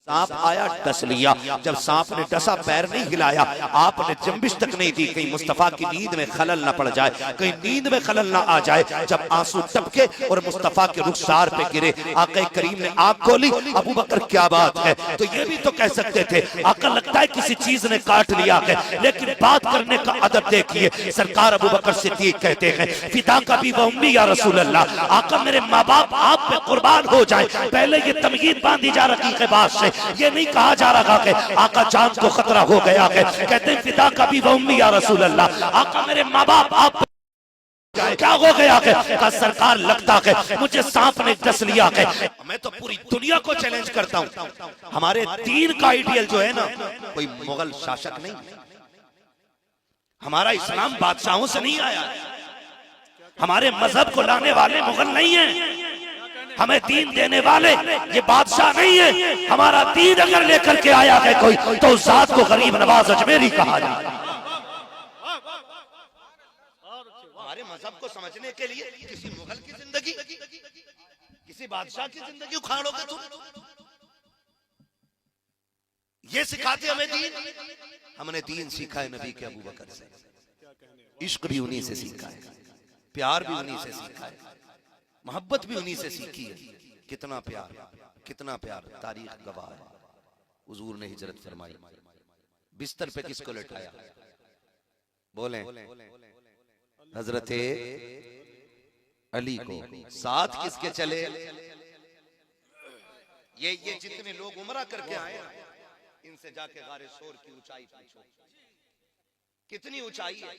सांप आया डस लिया। जब सांप ने डसा पैर नहीं हिलाया, आपने जंबिश तक नहीं दी कहीं मुस्तफा की नींद में खलल ना पड़ जाए, कहीं नींद में खलल ना आ जाए। जब आंसू टपके और मुस्तफा के रुखसार पे गिरे, आका करीम ने आंख खोली, अबू बकर क्या बात है? तो ये भी तो कह सकते थे आका लगता है किसी चीज ने काट लिया है, लेकिन बात करने का अदब देखिए। सरकार अबू बकर सिद्दीक कहते हैं फिदा का भी उम्मी या रसूल अल्लाह, आका मेरे माँ बाप आप पे कुर्बान हो जाए। पहले ये तमहीद बांधी जा रही है बात से, ये नहीं कहा जा रहा है आका जान को खतरा हो गया है। कहते हैं फिदा का भी उम्मी या रसूल अल्लाह, आका मेरे माँ बाप आप क्या हो गया है? का सरकार लगता है मुझे सांप ने डस लिया है। मैं तो पूरी दुनिया को चैलेंज करता हूँ, हमारे दीन का आइडियल जो है ना, कोई मुगल शासक नहीं, हमारा इस्लाम बादशाहों से नहीं आया, हमारे मजहब को लाने वाले मुगल नहीं है, हमें दीन देने वाले ये बादशाह नहीं है। हमारा दीन अगर लेकर के आया है कोई, तो उस जात को गरीब नवाज अजमेरी कहा जाए। हमारे मजहब को समझने के लिए किसी मुगल की जिंदगी, किसी बादशाह की जिंदगी उखाड़ोगे तुम? ये सिखाते हमें दीन। हमने दीन सीखा है नबी के अबू बकर से, इश्क भी उन्हीं से सीखा है, प्यार भी उन्हीं से सीखा है, मोहब्बत भी उन्हीं से सीखी है। कितना प्यार, कितना प्यार, तारीख गवाह है। हुजूर ने हिजरत फरमाई, बिस्तर पे किसको लेटाया? बोलें, हजरते अली को। साथ किसके चले? ये जितने लोग उमरा करके आए ना, इनसे जाके गारे शोर की ऊंचाई पूछो, कितनी ऊंचाई है।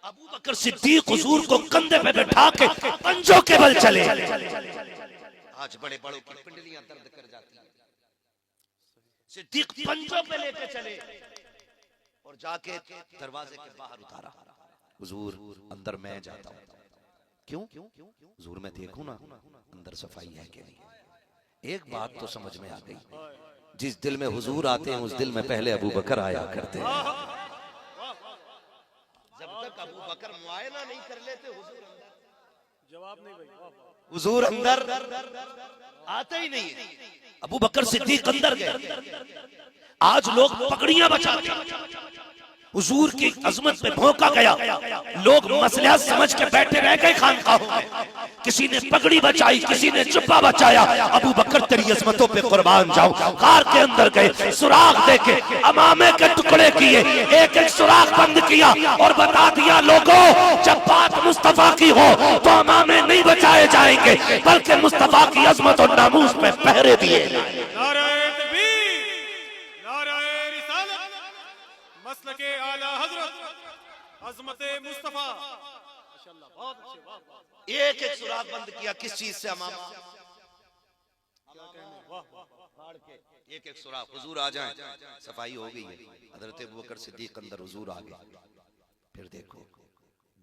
अबू बकर सिद्दीक हुजूर को कंधे पे बैठा के पंजों के बल चले। आज बड़े बड़ों की पिंडलियां दर्द कर जाती हैं, सिद्दीक पंजों पे लेके चले और जाके दरवाजे के बाहर उतारा। हुजूर अंदर मैं जाता हूं। क्यों? हुजूर मैं देखूं ना अंदर सफाई है कि नहीं। एक बात तो समझ में आ गई, जिस दिल में हुजूर आते हैं उस दिल में पहले अबू बकर आया करते हैं। जब तक अबू बकर मुआयना नहीं कर लेते हुजूर अंदर जवाब नहीं भाई, हुजूर अंदर आते ही नहीं है। अबू बकर सिद्दीक अंदर गए। आज लोग पगड़ियां बचाते हैं, हुजूर की अजमत में भौंका गया, लोग मसला समझ के बैठे रह गए खानकाहों में। किसी ने पगड़ी बचाई, किसी ने जुब्बा बचाया। अबू बकर तेरी अजमतों पे कुर्बान जाऊं। कार के अंदर गए, सुराख देके अमामे के टुकड़े किए, एक एक सुराख बंद किया और बता दिया लोगों, जब बात मुस्तफा की हो तो अमामे नहीं बचाए जाएंगे, बल्कि मुस्तफा की अजमत और नामूस पे पहरे दिए। मसलके आला हजरत अज़मत मुस्तफा, माशाअल्लाह, बहुत अच्छे, वाह। एक एक सुराख बंद किया, किस चीज से? अमामा, क्या कहने, वाह वाह। एक एक सुराख। हुजूर आ जाएं, सफाई हो गई है। हजरत अबू बकर सिद्दीक अंदर, हुजूर आ गए। फिर देखो,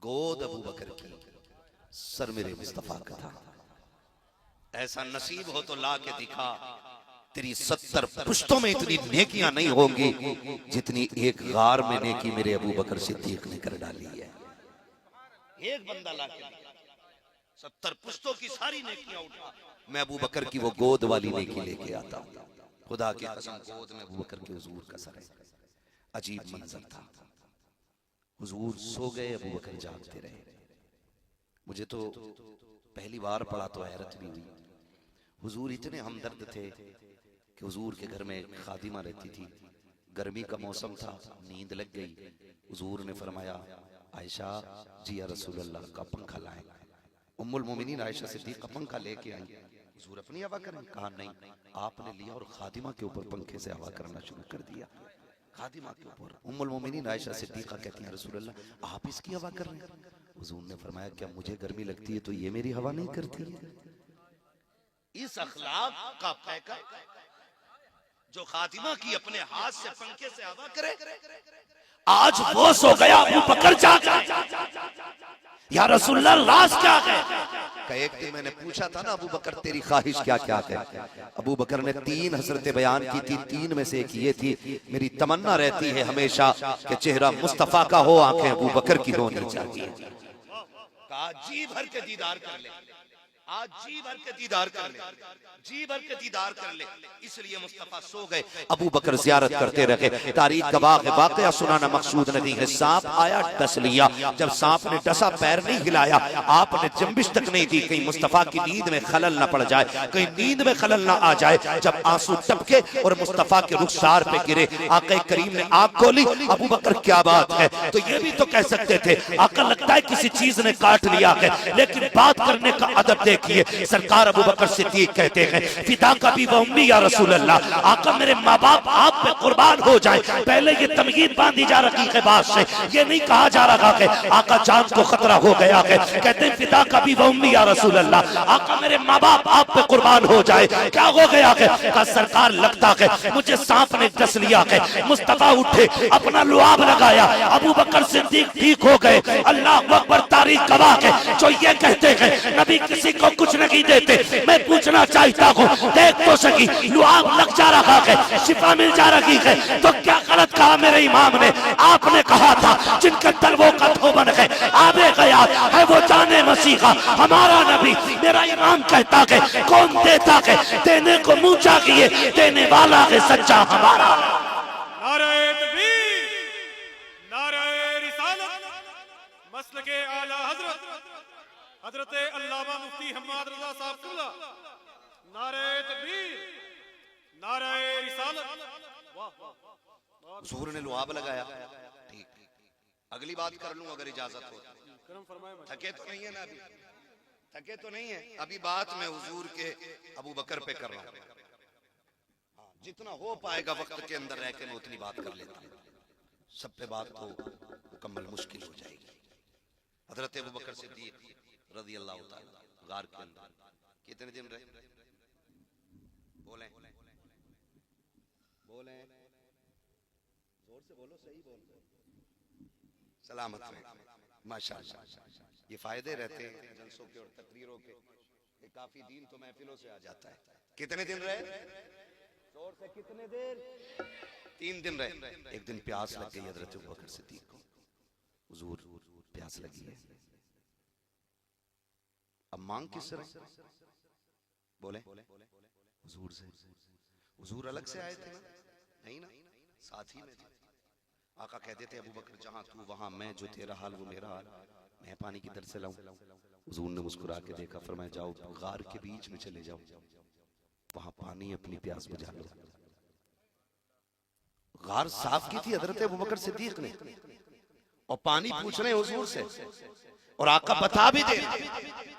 गोद अबू बकर की, सर मेरे मुस्तफा का था। ऐसा नसीब हो तो ला के दिखा, तेरी 70 पुश्तों में इतनी नेकियां नहीं होंगी जितनी एक गार में नेकी मेरे अबू बकर सिद्दीक ने कर डाली है। एक बंदा लाके 70 पुश्तों की सारी नेकियां उठा, मैं अबू बकर की वो गोद वाली नेकी लेके आता हूं। खुदा की कसम, गोद में अबू बकर के हुजूर का सर है। अजीब मंजर था। हुजूर सो गए, अबू बकर जागते रहे। मुझे तो पहली बार पढ़ा तो हैरत भी हुई। हुजूर इतने हमदर्द थे कि हुजूर के घर में खादिमा रहती थी। गर्मी का मौसम था, नींद लग गई। हुजूर ने फरमाया, आयशा जी या रसूल अल्लाह का पंखा लाएं। उम्मुल मोमिनीन आयशा सिद्दीक़ का पंखा लेके आई। हुजूर अपनी हवा करें? कहा नहीं, आपने लिया और खादिमा के ऊपर पंखे से हवा करना शुरू कर दिया। खादिमा के ऊपर। उम्मुल मोमिनीन आयशा सिद्दीक़ा कहती हैं, रसूल अल्लाह आप इसकी हवा कर रहे हैं? हुजूर ने फरमाया, क्या मुझे गर्मी लगती है तो ये मेरी हवा नहीं करती? इस अखलाक का पैका जो खातिमा की अपने हाथ से पंखे से हवा करे, आज वो सो गया, अबू बकर जागा। या रसूलल्लाह राज क्या है? एक दिन मैंने पूछा था ना, अबू बकर तेरी ख्वाहिश क्या क्या है? अबू बकर ने 3 हसरतें बयान की थी, 3 में से एक ये थी, मेरी तमन्ना रहती है हमेशा कि चेहरा मुस्तफा का हो, आंखें अबू बकर की होनी चाहिए। कहा जी भर के दीदार कर ले। आज जी भर के दीदार कर ले, जी भर के दीदार कर ले। इसलिए मुस्तफा सो गए, अबू बकर ज़ियारत करते रहे। तारीख गवाह है, वाकया सुनाना मकसूद नहीं है। सांप आया, डस लिया। जब सांप ने डसा, पैर नहीं हिलाया, आपने जंबिश तक नहीं दी, कहीं मुस्तफा की नींद में खलल न पड़ जाए, कहीं नींद में खलल न आ जाए। जब आंसू टपके और मुस्तफा के रुखसार पे गिरे, आका करीम ने आंख खोली। अबू बकर क्या बात है, तो ये भी तो कह सकते थे आका लगता है किसी चीज ने काट लिया है, लेकिन बात करने का अदब देखिए। सरकार अबू बकर सिद्दीक कहते हैं, फिदा का भी व उम्मी या रसूल अल्लाह, आका मेरे माँ बाप आप पे कुर्बान हो जाए। पहले ये तमहीद बांधी जा रही है बात से, ये नहीं कहा जा रहा है आका जान को खतरा हो गया है। कहते हैं फिदा का भी व उम्मी या रसूल अल्लाह, आका मेरे माँ बाप आप पे कुर्बान हो जाए। क्या हो गया है? का सरकार लगता है मुझे सांप ने डस लिया है। मुस्तफा उठे, अपना लुआब लगाया, अबू बकर सिद्दीक ठीक हो गए। अल्लाह अकबर, तारीख गवाह है। जो ये कहते हैं नबी किसी को कुछ नहीं देते, मैं पूछना चाहता हूँ, देख तो सकी लुआब लग जा रहा है, शिफा मिल जा रही है, तो क्या गलत कहा मेरे इमाम ने? आपने कहा था जिनके तलवों का धोबन है आबे गया है वो जाने मसीहा। हमारा नबी मेरा इमाम कहता है कौन देता है, देने को मुंह चाहिए, देने वाला है सच्चा हमारा। नारे तकबीर, नारे रिसालत, मसलके आला हजरत हजरत अल्लामा मुफ्ती हम्माद रजा साहब कुल्ला। नारे तकबीर, नारे रिसालत। वाह वाह, हुजूर ने लुआब लगाया। ठीक, अगली बात कर लूं अगर इजाजत हो। करम फरमाए। थके तो नहीं है ना अभी, थके तो नहीं है अभी। बात मैं हुजूर के अबू बकर पे कर रहा हूं। जितना हो पाएगा वक्त के अंदर रह के मैं उतनी बात कर लेता हूं। सब पे बात तो मुकम्मल मुश्किल हो जाएगी। हजरत अबू बकर सिद्दीक रज़ी अल्लाह ताला गार के अंदर कितने दिन रहे? बोलें बोलें, जोर से बोलो, सही बोलो। सलामत रहे, माशाअल्लाह। ये फायदे रहते हैं जलसों के और तकरीरों के, काफी दिन तो महफिलों से आ जाता है। कितने दिन रहे? जोर से, कितने देर? 3 दिन रहे। एक दिन प्यास लग गई हजरत अबू बकर सिद्दीक को। हुजूर प्यास लगी है, अब मांग किससे? बोले हुजूर से। हुजूर अलग से आए थे ना? नहीं ना, साथ ही में थे। आका कहते थे अबू बकर जहां तू वहां मैं, जो तेरा हाल वो मेरा हाल, मैं पानी की दर से लाऊं। हुजूर ने मुस्कुरा के देखा, फरमाया जाओ गार के बीच में चले जाओ, वहां पानी अपनी प्यास बुझा लो। गार साफ की थी हजरत अबू बकर सिद्दीक ने, और पानी पूछ रहे हुजूर से, और आका बता भी दे।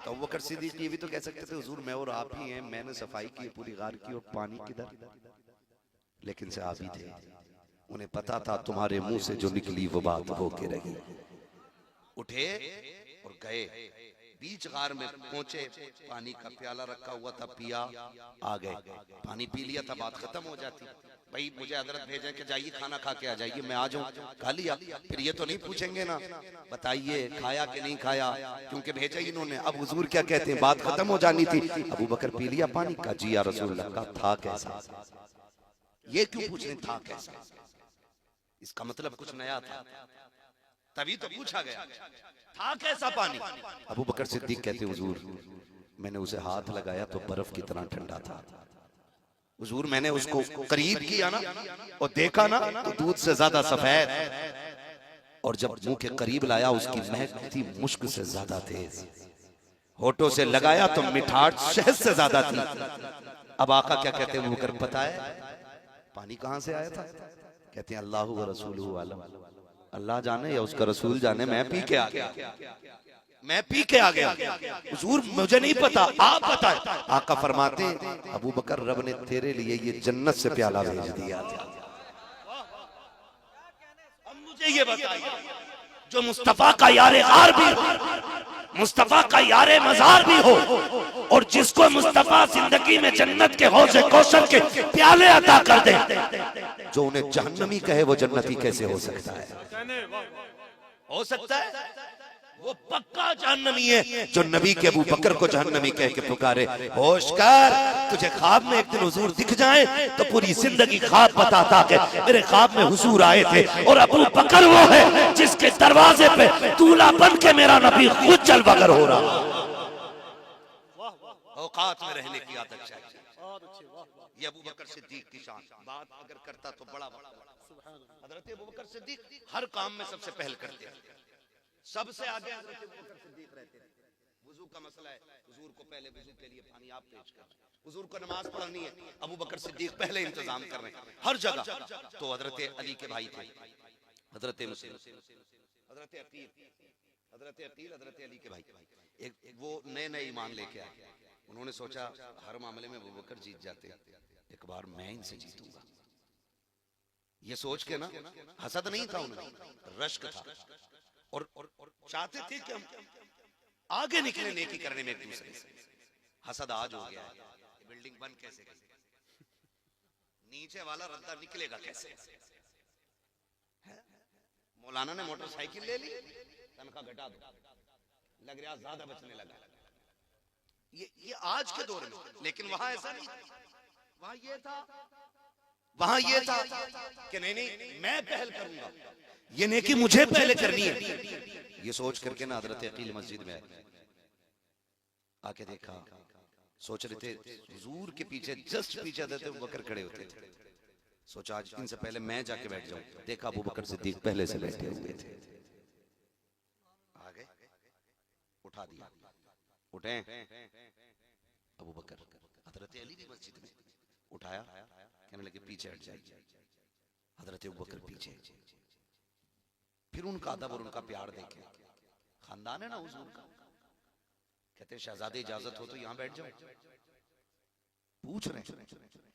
तो अबू बकर सिद्दीक ये भी तो कह सकते थे हुजूर मैं और आप ही हैं, मैंने सफाई की पूरी गार की और पानी किधर, लेकिन सहाबी थे, उन्हें पता था तुम्हारे मुंह से जो निकली वो बात होके रही। उठे और गए, बीच गार में पहुंचे, पानी का प्याला रखा हुआ था, पिया, आ गए, पानी पी लिया था, बात खत्म हो जाती। भाई मुझे हजरत भेजे कि जाइए खाना खा के आ जाइए, मैं आ जाऊं, खा लिया, फिर ये तो नहीं पूछेंगे ना बताइए खाया कि नहीं खाया, क्योंकि भेजा ही इन्होंने। अब हुजूर क्या कहते हैं, बात खत्म हो जानी थी। अबू बकर पी लिया पानी का, जी या रसूलुल्लाह का, था कैसा? ये क्यों पूछ रहे था कैसा? इसका मतलब कुछ नया था, तभी तो पूछा गया था कैसा पानी। अबू बकर सिद्दीक कहते हुजूर मैंने उसे हाथ लगाया तो बर्फ की तरह ठंडा था। हुजूर मैंने उसको करीब किया ना और देखा ना तो दूध से ज्यादा सफेद, और जब मुंह के करीब लाया उसकी महक थी मुश्क से ज्यादा तेज, होठों से लगाया तो मिठास शहद से ज्यादा थी। अब आका क्या कहते हैं, मुकर पता है पानी कहां से आया था? कहते हैं अल्लाह व रसूलुहु आलम, अल्लाह जाने या उसका रसूल जाने, मैं पी के आ गया, मैं पी के आ गया। हुजूर मुझे नहीं पता, आप बताएं। आका फरमाते अबू बकर रब ने तेरे लिए ये जन्नत से प्याला भेज दिया था। अब मुझे ये बताइए, जो मुस्तफा का यारे गार भी हो, मुस्तफा का यारे मजार भी हो, और जिसको मुस्तफा जिंदगी में जन्नत के हौज़े कौसर के प्याले अता कर दे, जो उन्हें जहन्नमी कहे वो जन्नती कैसे हो सकता है? हो सकता है? वो पक्का जहन्नमी है जो नबी के अबू बकर को जहन्नमी कह के पुकारे। होश कर, तुझे ख्वाब में एक दिन हुजूर दिख जाए तो पूरी जिंदगी ख्वाब बताता है मेरे ख्वाब में हुजूर आए थे, और अबू बकर वो है जिसके दरवाजे पे दूल्हा बन के मेरा नबी खुद चल बगर हो रहा। औकात में रहने की आदत चाहिए। बहुत अच्छे, वाह वाह, ये अबू बकर सिद्दीक की शान। बात अगर करता तो बड़ा वक्त लगता। सुभान अल्लाह। हजरत अबू बकर सिद्दीक हर काम में सबसे पहल करते हैं, सबसे आगे हजरत अबू बकर सिद्दीक रहते हैं। वुजू का मसला है, हुजूर को पहले वुजू के लिए पानी आप पेश कर, हुजूर को नमाज पढ़नी है, अबू बकर सिद्दीक पहले इंतजाम कर रहे हैं हर जगह। तो हजरत अली के भाई थे, हजरत मुस्लिम, हजरत अकील, हजरत अकील हजरत अली के भाई। एक वो नए नए ईमान लेके आए, उन्होंने सोचा हर मामले में अबू बकर जीत जाते, एक बार मैं इनसे जीतूंगा। ये सोच के ना, हसद नहीं था उनमें, रश्क था, और चाहते थे कि हम आगे निकले नेकी करने में एक दूसरे से। हसद आज हो गया है, बिल्डिंग बन कैसे गई, नीचे वाला रद्दा निकलेगा कैसे। मौलाना ने मोटरसाइकिल ले ली, तनख्वाह घटा दो, लग रहा ज्यादा बचने लगा। ये आज के दौर में, लेकिन वहां ऐसा नहीं, वहां ये था कि नहीं मैं पहल करूंगा, ये नेकी मुझे पहले करनी है। ये सोच करके ना हजरत अकील मस्जिद में आके देखा, सोच रहे थे हुजूर के पीछे, जस्ट पीछे हजरत अबू बकर खड़े होते थे। सोचा आज इनसे पहले मैं जाके बैठ जाऊं, देखा अबू बकर सिद्दीक पहले से बैठे हुए थे। आगे उठा दिया, उठे अबू बकर, हजरत अली भी मस्जिद में उठाया, कहने लगे पीछे हट जाइए। हजरत अबू बकर पीछे, फिर उनका अदब और उनका प्यार देखे, खानदान है ना हुजूर का, कहते शहजादे इजाजत हो तो यहां बैठ जाओ, पूछ रहे हैं।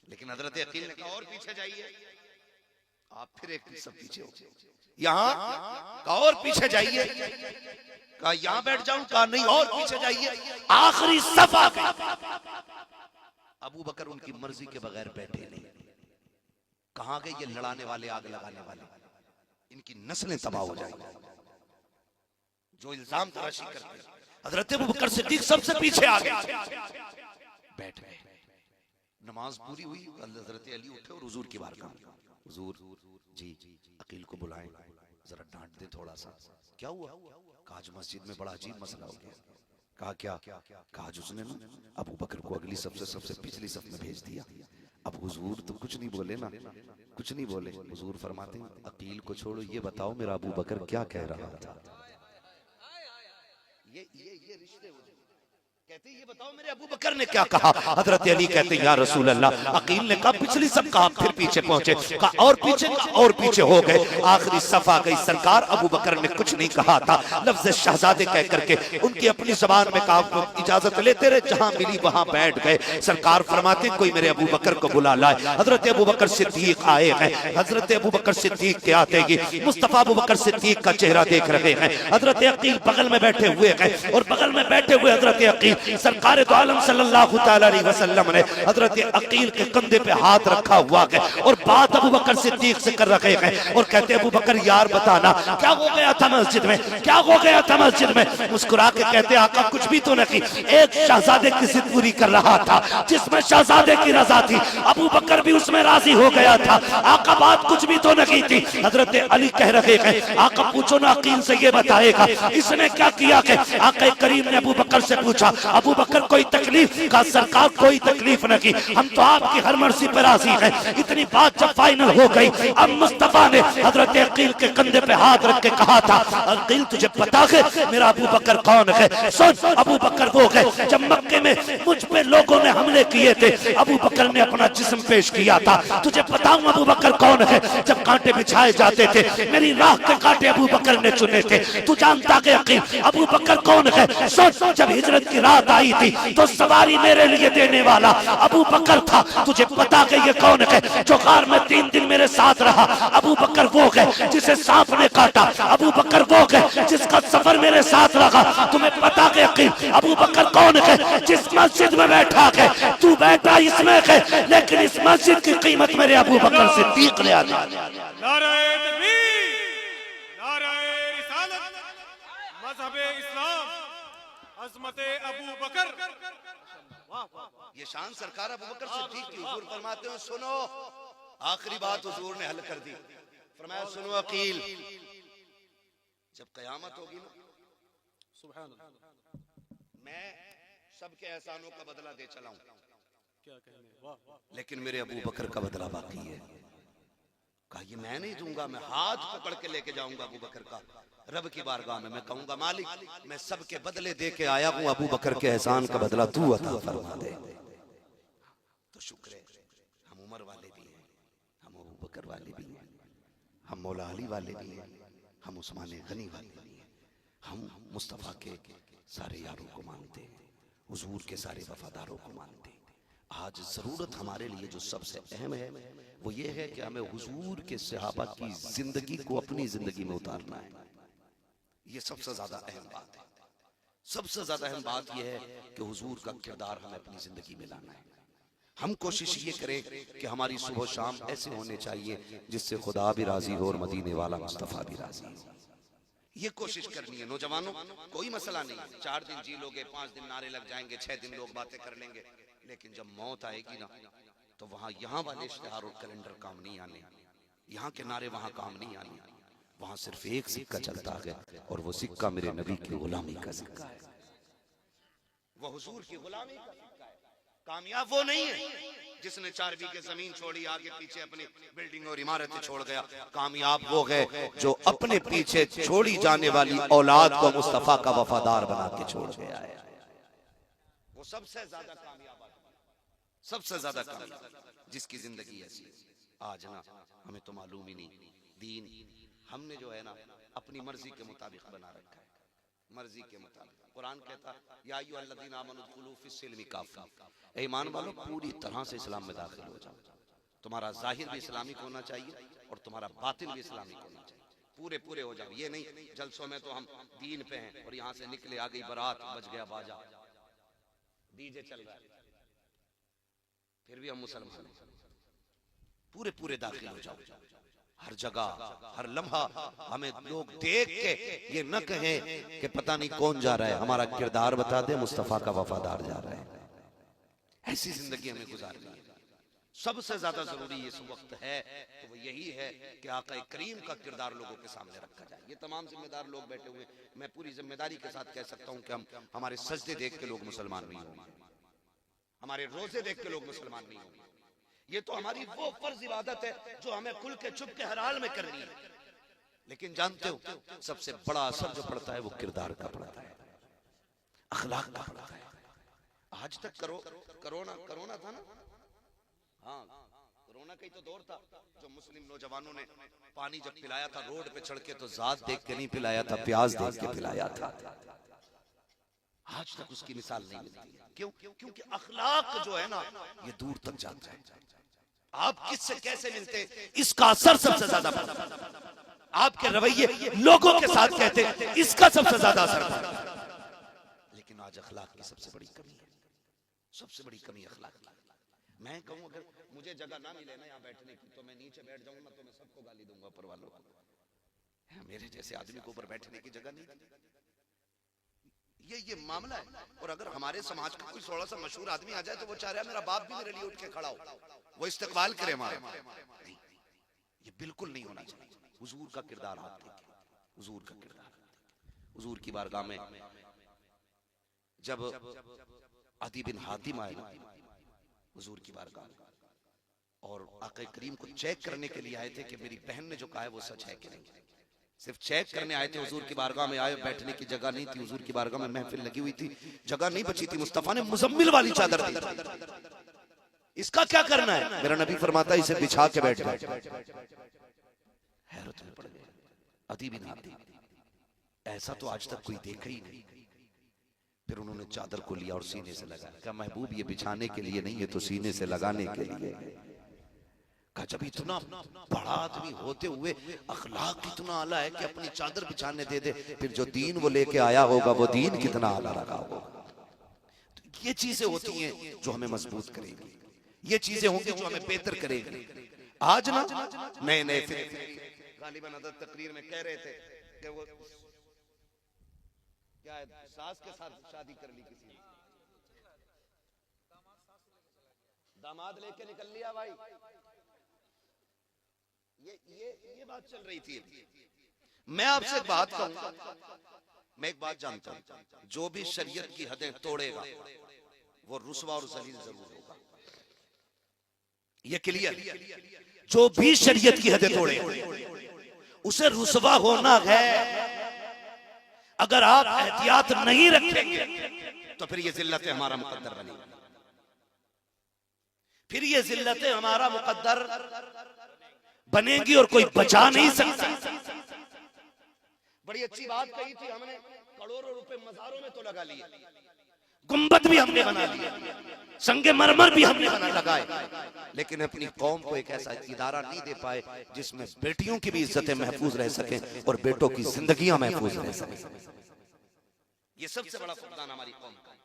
लेकिन हजरत अकील ने कहा और पीछे जाइए, आप फिर एक सब पीछे हो, यहां कहा और पीछे जाइए, कहा यहां बैठ जाऊं, कहा नहीं और पीछे जाइए, आखिरी सफा पे अबू बकर उनकी मर्जी के बगैर बैठे नहीं। कहां गए ये लड़ाने वाले, आग लगाने वाले, इनकी नस्लें तबाह हो जाएंगी जो इल्जाम तराशी करते हैं। हजरत अबू बकर सिद्दीक सबसे पीछे आ गए, बैठ गए। नमाज पूरी हुई, हजरत अली उठे और हुजूर की बारगाह में, हुजूर जी अकील को बुलाएं, जरा डांट दे थोड़ा सा। क्या हुआ? कहा आज मस्जिद में बड़ा अजीब मसला हो गया। कहा क्या? कहा आज उसने ना अबू बकर को अगली सबसे पिछली सफ में भेज दिया। अब हुजूर तो कुछ नहीं बोले ना, कुछ नहीं बोले। हुजूर फरमाते हैं अकील को छोड़ो, ये बताओ मेरा अबू बकर क्या कह रहा था। ये रिश्ते कहते ये बताओ मेरे अबू बकर ने क्या कहा। हजरत अली कहते या रसूल अल्लाह, अकील ने कहा पिछली सब कहा, फिर पीछे पहुंचे, कहा और पीछे, और पीछे हो गए, आखिरी सफा गई। सरकार अबू बकर ने कुछ नहीं कहा था, लफ्ज शहजादे कह करके उनकी अपनी जबान में कहा, इजाजत लेते रहे, जहां मिली वहां बैठ गए। सरकार फरमाते कोई मेरे अबू बकर को बुला लाए। हजरत अबू बकर सिद्दीक आए हैं। हजरत अबू बकर सिद्दीक के आते ही मुस्तफा अबू बकर सिद्दीक का चेहरा देख रहे हैं। हजरत अकील बगल में बैठे हुए हैं, और बगल में बैठे हुए हजरत अकील, सरकार दो आलम सल्लल्लाहु तआला अलैहि वसल्लम ने हजरत अकील के कंधे पे हाथ रखा हुआ है और बात अबू बकर सिद्दीक से कर रहे हैं, और कहते अबू बकर यार बताना क्या हो गया था मस्जिद में, क्या हो गया था मस्जिद में। मुस्कुरा के कहते आका कुछ भी तो नहीं, एक शहजादे की जिद पूरी कर रहा था जिसमें शहजादे की रजा थी, अबू बकर भी उसमें राजी हो गया था। आका बात कुछ भी तो नहीं थी। हजरत अली कह रहे हैं आका पूछो ना अकील से, ये बताएगा इसने क्या किया। आका करीम ने अबू बकर से पूछा अबू बकर कोई तकलीफ का? सरकार कोई तकलीफ न की, हम तो आपकी हर मर्जी पर राजी हैं। इतनी बात जब फाइनल हो गई, अब मुस्तफा ने हजरत अकील के कंधे पे हाथ रख के कहा था अकील तुझे पता है मेरा अबू बकर कौन है? सुन अबू बकर वो है जब मक्के में मुझ पे लोगों ने हमले किए थे, अबू बकर ने अपना जिस्म पेश किया था। तुझे बताऊं अबू बकर कौन है? जब कांटे बिछाए जाते थे मेरी राह के कांटे अबू बकर ने चुने थे। तू जानता है अकील अबू बकर कौन है? सुन जब हिजरत की रात आई थी तो सवारी मेरे लिए देने वाला अबू बकर था। तुझे पता है ये कौन है जो गार में 3 दिन मेरे साथ रहा? अबू बकर वो है जिसे सांप ने काटा, अबू बकर वो है जिसका सफर मेरे साथ रहा। तुम्हें पता है यकीन अबू बकर कौन है? जिस मस्जिद में बैठा है तू बैठा इसमें है, लेकिन इस मस्जिद की कीमत मेरे अबू बकर सिद्दीक ने अदा की। नारे तकबीर, नारे रिसालत, मज़हबे इस्लाम, अज़मते अबू बकर। ये शान सरकार अबू बकर सिद्दीक की। हुजूर फरमाते हैं सुनो, आखिरी बात हुजूर ने हल कर दी। फरमाया सुनो अकील, जब कयामत होगी ना, सुभान अल्लाह, मैं सबके एहसानों का बदला दे चला हूं, क्या कहने, वाह वाह। लेकिन मेरे अबू बकर का बदला बाकी है। कहा ये मैं नहीं दूंगा, मैं हाथ पकड़ के लेके जाऊंगा अबू बकर का रब की बारगाह में। मैं कहूंगा मालिक मैं सबके बदले दे के आया हूं, अबू बकर के एहसान का बदला तू अता फरमा दे। तो शुक्र है हम उमर वाले भी हैं, हम अबू बकर वाले भी हैं, हम मौला अली वाले भी हैं, हम उस्मान गनी वाले भी हैं, हम मुस्तफ़ा के सारे यारों को मानते हैं, हुजूर के सारे वफादारों को मानते हैं। आज जरूरत हमारे लिए जो सबसे अहम है वो ये है कि हमें हुजूर के सहाबा की जिंदगी को अपनी जिंदगी में उतारना है। ये सबसे ज्यादा अहम बात है। सबसे ज्यादा अहम बात यह है कि हुजूर का किरदार हमें अपनी जिंदगी में लाना है। हम कोशिश ये करें कि हमारी सुबह शाम ऐसे होने चाहिए जिससे खुदा भी राजी हो और मदीने वाला मुस्तफ़ा भी राजी हो। ये कोशिश करनी है नौजवानों। कोई मसला नहीं है, 4 दिन जी लोगे, 5 दिन नारे लग जाएंगे, 6 दिन लोग बातें कर लेंगे, लेकिन जब मौत आएगी ना तो वहां यहाँ वाले इश्तिहार और कैलेंडर काम नहीं आने, यहाँ के नारे वहां काम नहीं आने। वहां सिर्फ एक सिक्का चलता है और वो सिक्का मेरे नबी की गुलामी का सिक्का है, वो हुजूर की गुलामी का सिक्का है। कामयाब वो नहीं है जिसने 4 बीघे जमीन छोड़ी, आगे पीछे अपनी बिल्डिंग और इमारतें छोड़ गया। कामयाब वो है जो अपने पीछे छोड़ी जाने वाली औलाद को मुस्तफा का वफादार बना के छोड़ गया है। वो सबसे ज्यादा कामयाब, सबसे ज्यादा कामयाब जिसकी जिंदगी ऐसी। आज ना हमें तो मालूम ही नहीं, दीन हमने जो है ना अपनी मर्जी के मुताबिक बना रखा है, मर्जी के मुताबिक। कुरान कहता या अय्युहल्लज़ीना आमनू उदखुलू फिस्सिल्मि काफ़ा, ए ईमान वालों पूरी तरह से इस्लाम में दाखिल हो जाओ। तुम्हारा जाहिर भी इस्लामिक होना चाहिए और तुम्हारा बातिन भी इस्लामिक होना चाहिए। पूरे पूरे हो जाओ। ये नहीं जलसों में तो हम दीन पे हैं और यहाँ से निकले आ गई बारात, बज गया बाजा, डीजे चल रहा है, फिर भी हम मुसलमान हैं। पूरे पूरे दाखिल हो जाओ। हर जगह हर लम्हा हमें लोग देख के ये न कहें कि पता नहीं कौन जा रहा है, हमारा किरदार बता दे मुस्तफा का वफादार जा रहा है। ऐसी जिंदगी हमें गुजारनी है। सबसे ज्यादा जरूरी इस वक्त है तो वो यही है कि आका करीम का किरदार लोगों के सामने रखा जाए। ये तमाम जिम्मेदार लोग बैठे हुए, मैं पूरी जिम्मेदारी के साथ कह सकता हूँ कि हम हमारे सजदे देख के लोग मुसलमान नहीं होंगे, हमारे रोजे देख के लोग मुसलमान नहीं होंगे। ये तो हमारी वो फर्ज इबादत है जो हमें खुल के छुप के हर हाल में करनी है। लेकिन जानते हो सबसे बड़ा असर जो पड़ता है वो किरदार का पड़ता है, अखलाक का पड़ता है। आज तक कोरोना था ना, हाँ कोरोना का ही तो दौर था जो मुस्लिम नौजवानों ने पानी जब पिलाया था रोड पे चढ़ के तो जात देख के नहीं पिलाया था, प्याज देख के पिलाया था। आज तक उसकी मिसाल नहीं मिलती। क्यों? क्योंकि अखलाक जो है ना ये दूर तक जाता है। आप किससे कैसे मिलते इसका असर सबसे ज्यादा पड़ता है। आपके रवैये लोगों के साथ कहते इसका सबसे ज्यादा असर पड़ता है। लेकिन आज अखलाक की सबसे बड़ी कमी है, सबसे बड़ी कमी अखलाक की। मैं कहूं अगर मुझे जगह ना मिले ना यहाँ बैठने की तो मैं नीचे बैठ जाऊंगा, तो मैं सबको गाली दूंगा ऊपर वालों को। मेरे जैसे आदमी को ऊपर बैठने की जगह नहीं। ये मामला है। और अगर हमारे समाज का कोई थोड़ा सा मशहूर आदमी आ जाए तो वो चाह रहा है मेरा बाप भी मेरे लिए उठ के खड़ा हो, वो इस्तकबाल करे हमारा। नहीं, ये बिल्कुल नहीं होना चाहिए। हुजूर का किरदार आप देखिए, हुजूर का किरदार। हुजूर की बारगाह में जब अदी बिन हातिम आए ना हुजूर की बारगाह में, और आका करीम को चेक करने के लिए आए थे कि मेरी बहन ने जो कहा है वो सच है कि नहीं। सिर्फ चेक करने आए थे। हुजूर की बारगाह में आए, बैठने की जगह नहीं थी। हुजूर की बारगाह में महफिल लगी हुई थी, जगह नहीं बची थी। मुस्तफा ने मुजम्मिल वाली चादर दी, इसका क्या करना है? मेरा नबी फरमाता इसे बिछा के बैठ गए। हैरत में पड़ गए। अदी बिन हातिम, ऐसा तो आज तक कोई देखा ही नहीं। फिर उन्होंने चादर को लिया और सीने से लगाया। क्या महबूब ये बिछाने के लिए नहीं है तो सीने से लगाने के लिए। कहा जब इतना बड़ा आदमी होते हुए अखलाक इतना आला है कि अपनी चादर बिछाने दे दे, फिर जो दीन वो लेके आया होगा वो दीन कितना आला रखा होगा। तो ये चीजें होती हैं जो हमें मजबूत करेंगी, ये चीजें होंगी जो हमें बेहतर करेंगी। आज ना नए नए गालिबन अदद तकरीर में कह रहे थे कि वो क्या है, सास के साथ शादी कर ली किसी ने, दामाद लेके निकल लिया भाई। ये बात चल रही थी। मैं आपसे एक बात कहूं, मैं एक बात जानता हूं, जो भी शरीयत की हदें तोड़ेगा वो रुसवा और जलील जरूर होगा। ये क्लियर। जो भी शरीयत की हदें तोड़ेगा उसे रुसवा होना है। अगर आप एहतियात नहीं रखेंगे तो फिर ये जिल्लतें हमारा मुकद्दर बनेगी, फिर ये जिल्लतें हमारा मुकद्दर बनेगी और कोई बचा नहीं सकता। बड़ी अच्छी बात कही थी हमने, करोड़ों रुपए मज़ारों में तो लगा लिए, गुंबद भी हमने बना लिए, संगे मरमर भी हमने बना लगाए, लेकिन अपनी कौम को एक ऐसा इदारा नहीं दे पाए जिसमें बेटियों की भी इज्जतें महफूज रह सके और बेटों की जिंदगियां महफूज रह सके। ये सबसे बड़ा फुकदान हमारी कौम का,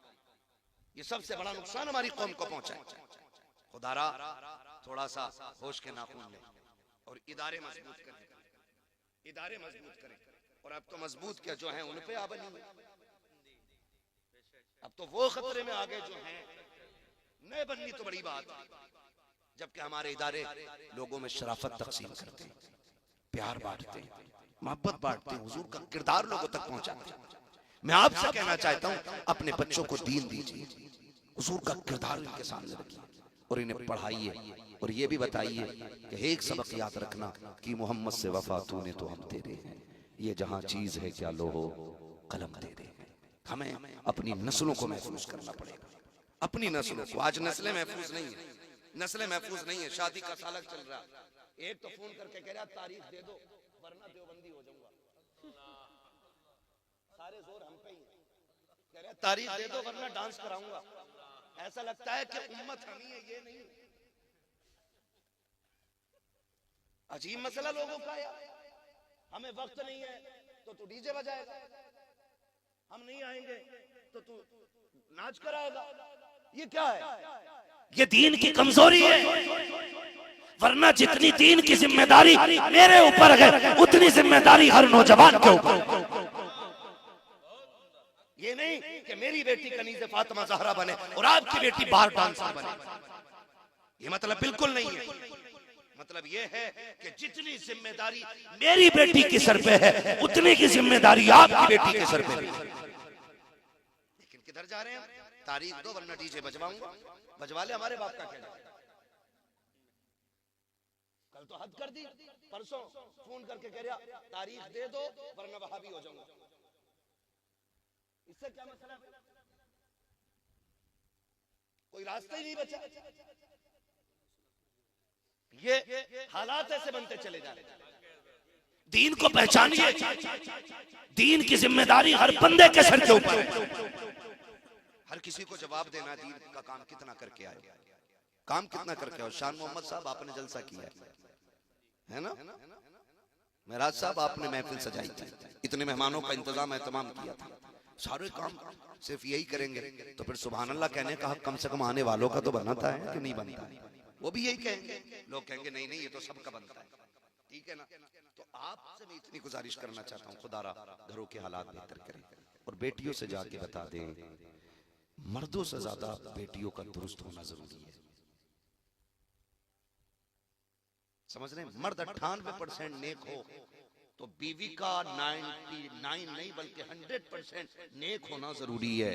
ये सबसे बड़ा नुकसान हमारी कौम को पहुंचा है। खुदारा थोड़ा सा होश के नाखून ले और इदारे मजबूत करें, इदारे मजबूत करें। और अब तो मजबूत क्या, जो हैं उन पे आबनी हुई। अब तो वो खतरे में आ गए जो हैं, नए बननी तो बड़ी बात, जबकि हमारे इदारे लोगों में शराफत तकसीम करते हैं, प्यार बांटते हैं, मोहब्बत बांटते हैं, हुजूर का किरदार लोगों तक पहुंचाते हैं। मैं आपसे कहना चाहता हूं, अपने बच्चों को दीन दीजिए, हुजूर का किरदार इनके सामने रखिए और इन्हें पढ़ाइए और ये भी बताइए कि एक सबक याद रखना कि मोहम्मद से वफा तूने तो हम तेरे हैं, ये जहां चीज है क्या लोहो कलम तेरे हैं। हमें अपनी नस्लों को महफूज करना पड़ेगा, अपनी नस्लों को। आज नस्लें महफूज नहीं है, नस्लें महफूज नहीं है। शादी का सालक चल रहा, एक तो फोन करके कह रहा तारीख दे दो वरना देवबंदी हो जाऊंगा। सारे जोर हम पे ही है, कह रहा तारीख दे दो वरना डांस कराऊंगा। ऐसा लगता है कि उम्मत हम ही है, ये नहीं। अजीब मसला लोगों का यार। हमें वक्त नहीं है तो तू डीजे बजाएगा, हम नहीं आएंगे तो तू नाच कराएगा। ये क्या है? ये दीन की कमजोरी है। वरना जितनी दीन की जिम्मेदारी मेरे ऊपर है उतनी जिम्मेदारी हर नौजवान के ऊपर। ये नहीं कि मेरी बेटी कनीज़े फातिमा ज़हरा बने और आपकी बेटी बार डांसर बने, ये मतलब बिल्कुल नहीं है। मतलब ये है कि जितनी जिम्मेदारी मेरी बेटी के सर पे है उतनी की जिम्मेदारी आपकी बेटी के सर पे है। लेकिन किधर जा रहे हैं? तारीख दो वरना डीजे बजवाऊंगा। बजवा ले, हमारे बाप का कहना। कल तो हद कर दी, परसों फोन करके कह रहा तारीख दे दो वरना वहाबी हो जाऊंगा। इससे क्या मसला है? कोई रास्ता ही नहीं बचा। ये हालात ऐसे बनते चले जा रहे हैं। दीन को पहचानिए, दीन की जिम्मेदारी हर बंदे के सर के ऊपर है। हर किसी को जवाब देना दीन का काम कितना करके आए, काम कितना करके आए। शान मोहम्मद साहब आपने जलसा किया है ना, महराज साहब आपने महफिल सजाई थी, इतने मेहमानों का इंतजाम एहतमाम किया था। सारे काम सिर्फ यही करेंगे तो फिर सुभान अल्लाह कहने का हक कम से कम आने वालों का तो बनता है कि नहीं बनता है? वो भी यही कहेंगे। लोग कहेंगे नहीं नहीं ये तो सबका बनता है, ठीक है ना। तो आपसे मैं इतनी गुजारिश करना चाहता हूँ, खुदारा घरों के हालात बेहतर करें और बेटियों से जाके बता दें मर्दों से ज्यादा बेटियों का दुरुस्त होना जरूरी है। समझ रहे हैं? मर्द 98% नेक हो तो बीवी का 99 नहीं बल्कि 100% नेक होना जरूरी है।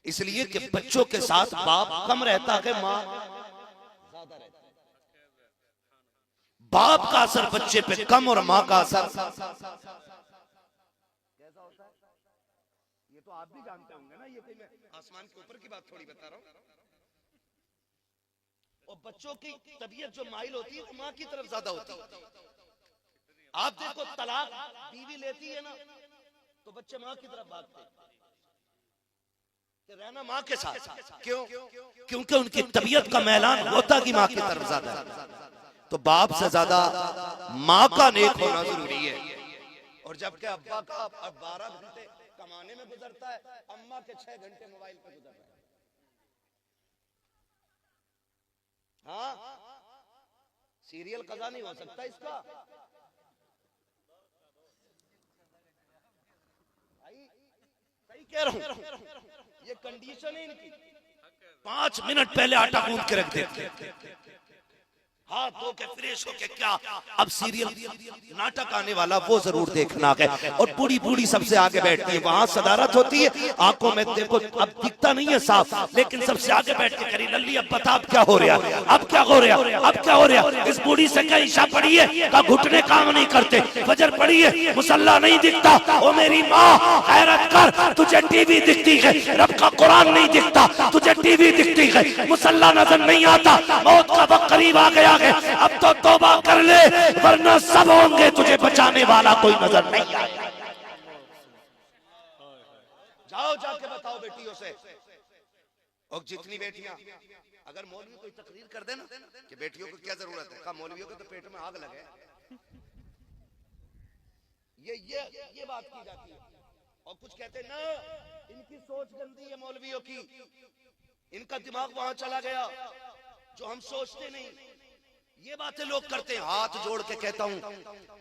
इसलिए कि बच्चों के साथ बाप कम रहता है, माँ ज्यादा रहता है। बाप का असर बच्चे पे कम और माँ का असर कैसा होता है ये तो आप भी जानते होंगे ना। ये कोई मैं आसमान के ऊपर की बात थोड़ी बता रहा हूँ। और बच्चों की तबीयत जो माइल होती है माँ की तरफ ज्यादा होती है। आप देखो तलाक बीवी लेती है ना तो बच्चे माँ की तरफ भागते हैं कि रहना माँ के साथ। क्यों? क्योंकि उनकी तबीयत का मैलान होता कि माँ की तरफ ज्यादा है। तो बाप से ज्यादा माँ का नेक होना जरूरी है। और जबकि अब्बा का 12 घंटे कमाने में गुजरता है, अम्मा के 6 घंटे मोबाइल पे गुजर रहा है। हाँ, सीरियल कज़ा नहीं हो सकता इसका। सही कह रहा हूं, ये कंडीशन है इनकी। 5 मिनट पहले आटा गूंद के रख देते, हाथ धो के फ्रेश हो के क्या अब सीरियल नाटक आने वाला वो जरूर देखना है। और बूढ़ी बूढ़ी सबसे आगे बैठती है, वहां सदारत होती है, आंखों में देखो अब दिखता नहीं है साफ, लेकिन सबसे आगे बैठ के करी लल्ली अब बता अब क्या हो रहा, अब क्या हो रहा, अब क्या हो रहा। इस बूढ़ी से क्या ईशा पड़ी है का घुटने काम नहीं करते, फजर पड़ी है मुसल्ला नहीं दिखता, ओ मेरी माँ हैरत कर, तुझे टीवी दिखती है, रब का कुरान नहीं दिखता, तुझे टीवी दिखती है, मुसल्ला नजर नहीं आता, मौत का वक्त करीब आ गया है, अब तो तौबा कर ले वरना सब होंगे, तुझे बचाने वाला कोई नजर नहीं आएगा। जाओ जाके बताओ बेटियों से, और जितनी बेटियां अगर मौलवी कोई तकरीर कर देना कि बेटियों को क्या जरूरत है, कहा मौलवियों के तो पेट में आग लगे, ये बात की जाती है। और कुछ कहते ना इनकी सोच गंदी है मौलवियों की, इनका दिमाग वहां चला गया जो हम सोचते नहीं, ये बातें लोग करते हैं। हाथ जोड़ के कहता हूं